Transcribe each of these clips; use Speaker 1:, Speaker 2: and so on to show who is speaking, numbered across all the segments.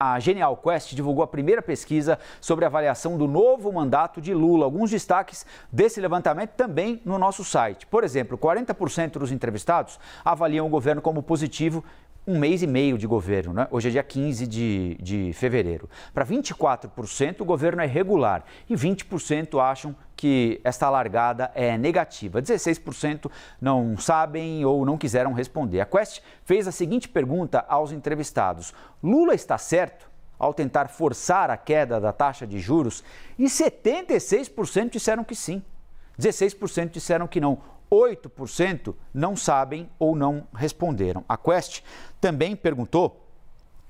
Speaker 1: A Genial Quest divulgou a primeira pesquisa sobre a avaliação do novo mandato de Lula. Alguns destaques desse levantamento também no nosso site. Por exemplo, 40% dos entrevistados avaliam o governo como positivo, um mês e meio de governo, né? Hoje é dia 15 de fevereiro. Para 24%, o governo é regular e 20% acham que esta largada é negativa. 16% não sabem ou não quiseram responder. A Quest fez a seguinte pergunta aos entrevistados: Lula está certo ao tentar forçar a queda da taxa de juros? E 76% disseram que sim. 16% disseram que não. 8% não sabem ou não responderam. A Quest também perguntou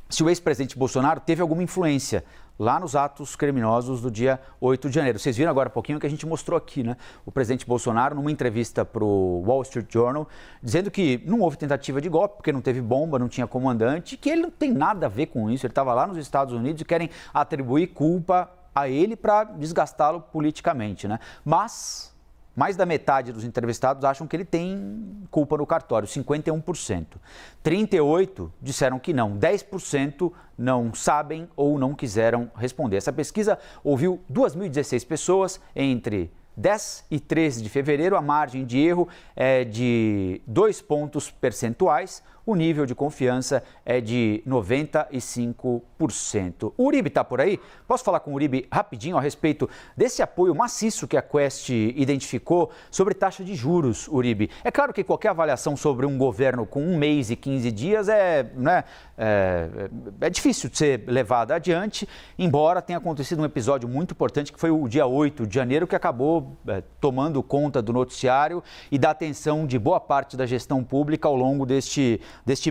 Speaker 1: se o ex-presidente Bolsonaro teve alguma influência lá nos atos criminosos do dia 8 de janeiro. Vocês viram agora há pouquinho que a gente mostrou aqui, né? O presidente Bolsonaro, numa entrevista para o Wall Street Journal, dizendo que não houve tentativa de golpe, porque não teve bomba, não tinha comandante, que ele não tem nada a ver com isso. Ele estava lá nos Estados Unidos e querem atribuir culpa a ele para desgastá-lo politicamente, né? Mas mais da metade dos entrevistados acham que ele tem culpa no cartório, 51%. 38% disseram que não, 10% não sabem ou não quiseram responder. Essa pesquisa ouviu 2.016 pessoas entre 10 e 13 de fevereiro. A margem de erro é de 2 pontos percentuais. O nível de confiança é de 95%. O Uribe está por aí? Posso falar com o Uribe rapidinho a respeito desse apoio maciço que a Quest identificou sobre taxa de juros, Uribe? É claro que qualquer avaliação sobre um governo com 1 mês e 15 dias é difícil de ser levada adiante, embora tenha acontecido um episódio muito importante que foi o dia 8 de janeiro, que acabou tomando conta do noticiário e da atenção de boa parte da gestão pública ao longo deste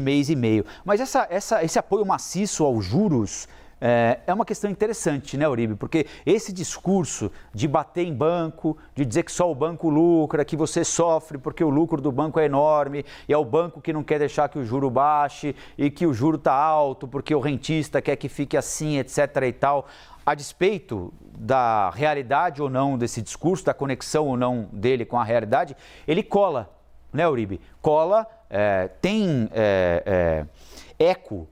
Speaker 1: mês e meio. Mas esse apoio maciço aos juros é uma questão interessante, né, Uribe? Porque esse discurso de bater em banco, de dizer que só o banco lucra, que você sofre porque o lucro do banco é enorme e é o banco que não quer deixar que o juro baixe e que o juro está alto porque o rentista quer que fique assim, etc. e tal. A despeito da realidade ou não desse discurso, da conexão ou não dele com a realidade, ele cola, né, Uribe? Cola, tem eco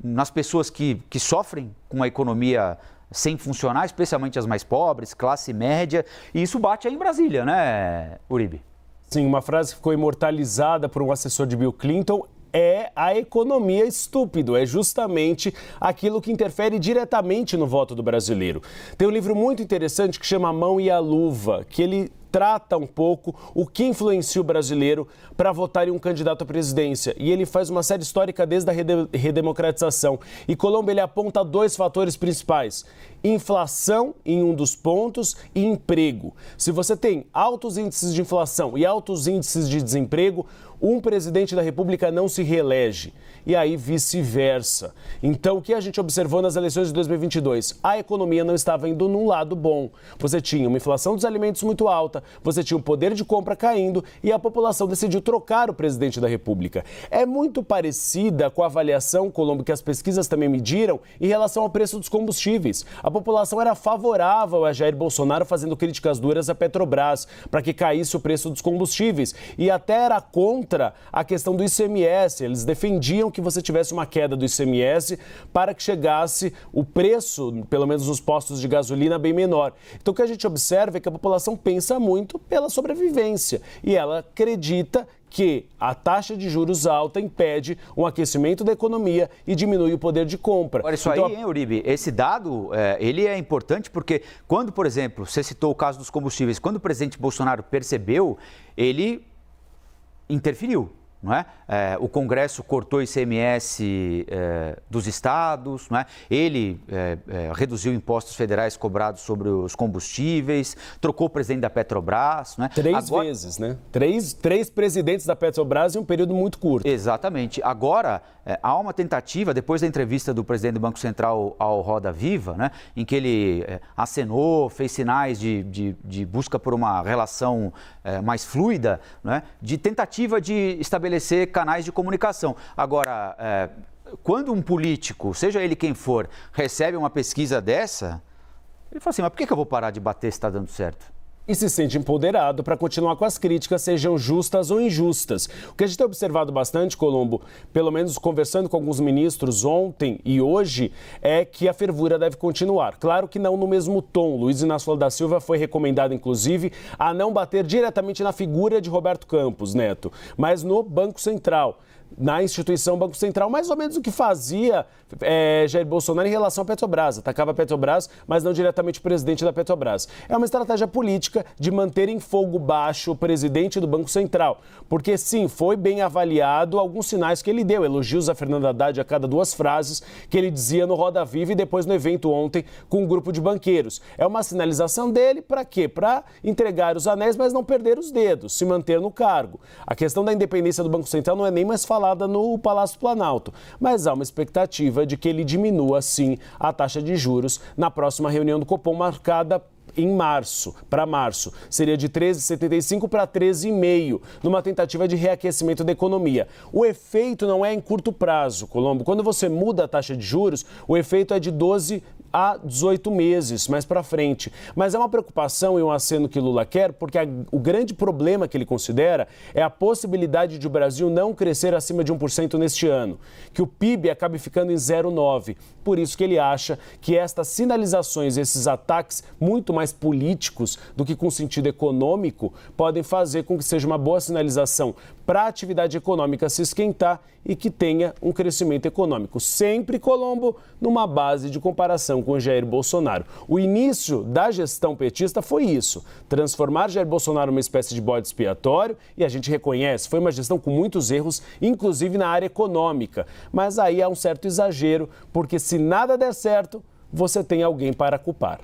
Speaker 1: nas pessoas que sofrem com a economia sem funcionar, especialmente as mais pobres, classe média, e isso bate aí em Brasília, né, Uribe?
Speaker 2: Sim, uma frase que ficou imortalizada por um assessor de Bill Clinton: é a economia estúpido, é justamente aquilo que interfere diretamente no voto do brasileiro. Tem um livro muito interessante que chama A Mão e a Luva, que ele trata um pouco o que influencia o brasileiro para votar em um candidato à presidência. E ele faz uma série histórica desde a redemocratização. E Colombo, ele aponta 2 fatores principais: inflação em um dos pontos e emprego. Se você tem altos índices de inflação e altos índices de desemprego, um presidente da República não se reelege. E aí vice-versa. Então, o que a gente observou nas eleições de 2022? A economia não estava indo num lado bom. Você tinha uma inflação dos alimentos muito alta, você tinha o poder de compra caindo e a população decidiu trocar o presidente da República. É muito parecida com a avaliação, Colombo, que as pesquisas também mediram em relação ao preço dos combustíveis. A população era favorável a Jair Bolsonaro fazendo críticas duras à Petrobras para que caísse o preço dos combustíveis e até era contra a questão do ICMS. Eles defendiam que você tivesse uma queda do ICMS para que chegasse o preço, pelo menos nos postos de gasolina, bem menor. Então o que a gente observa é que a população pensa muito pela sobrevivência e ela acredita que a taxa de juros alta impede um aquecimento da economia e diminui o poder de compra.
Speaker 1: Olha, isso então, aí, hein, Uribe? Esse dado, ele é importante porque quando, por exemplo, você citou o caso dos combustíveis, quando o presidente Bolsonaro percebeu, ele interferiu. Não é? O Congresso cortou o ICMS dos estados, não é? Ele reduziu impostos federais cobrados sobre os combustíveis, trocou o presidente da Petrobras. Não é?
Speaker 2: 3 vezes, né? Três presidentes da Petrobras em um período muito curto.
Speaker 1: Exatamente. Agora, há uma tentativa, depois da entrevista do presidente do Banco Central ao Roda Viva, né, em que ele acenou, fez sinais de busca por uma relação mais fluida, né, de tentativa de estabelecer canais de comunicação. Agora, quando um político, seja ele quem for, recebe uma pesquisa dessa, ele fala assim, mas por que eu vou parar de bater se está dando certo?
Speaker 2: e se sente empoderado para continuar com as críticas, sejam justas ou injustas. O que a gente tem observado bastante, Colombo, pelo menos conversando com alguns ministros ontem e hoje, é que a fervura deve continuar. Claro que não no mesmo tom. Luiz Inácio Lula da Silva foi recomendado, inclusive, a não bater diretamente na figura de Roberto Campos Neto, mas no Banco Central. Na instituição Banco Central, mais ou menos o que fazia Jair Bolsonaro em relação à Petrobras. Atacava a Petrobras, mas não diretamente o presidente da Petrobras. É uma estratégia política de manter em fogo baixo o presidente do Banco Central. Porque, sim, foi bem avaliado alguns sinais que ele deu. Elogios a Fernando Haddad a cada 2 frases que ele dizia no Roda Viva e depois no evento ontem com um grupo de banqueiros. É uma sinalização dele para quê? Para entregar os anéis, mas não perder os dedos, se manter no cargo. A questão da independência do Banco Central não é nem mais falada no Palácio Planalto, mas há uma expectativa de que ele diminua, sim, a taxa de juros na próxima reunião do Copom, marcada em março, para março. Seria de 13,75 para 13,5, numa tentativa de reaquecimento da economia. O efeito não é em curto prazo, Colombo. Quando você muda a taxa de juros, o efeito é de 12 a 18 meses mais para frente. Mas é uma preocupação e um aceno que Lula quer, porque o grande problema que ele considera é a possibilidade de o Brasil não crescer acima de 1% neste ano, que o PIB acabe ficando em 0,9%. Por isso que ele acha que estas sinalizações, esses ataques muito mais políticos do que com sentido econômico, podem fazer com que seja uma boa sinalização para a atividade econômica se esquentar e que tenha um crescimento econômico. Sempre, Colombo, numa base de comparação com Jair Bolsonaro. O início da gestão petista foi isso, transformar Jair Bolsonaro numa espécie de bode expiatório, e a gente reconhece, foi uma gestão com muitos erros, inclusive na área econômica. Mas aí há um certo exagero, porque se nada der certo, você tem alguém para culpar.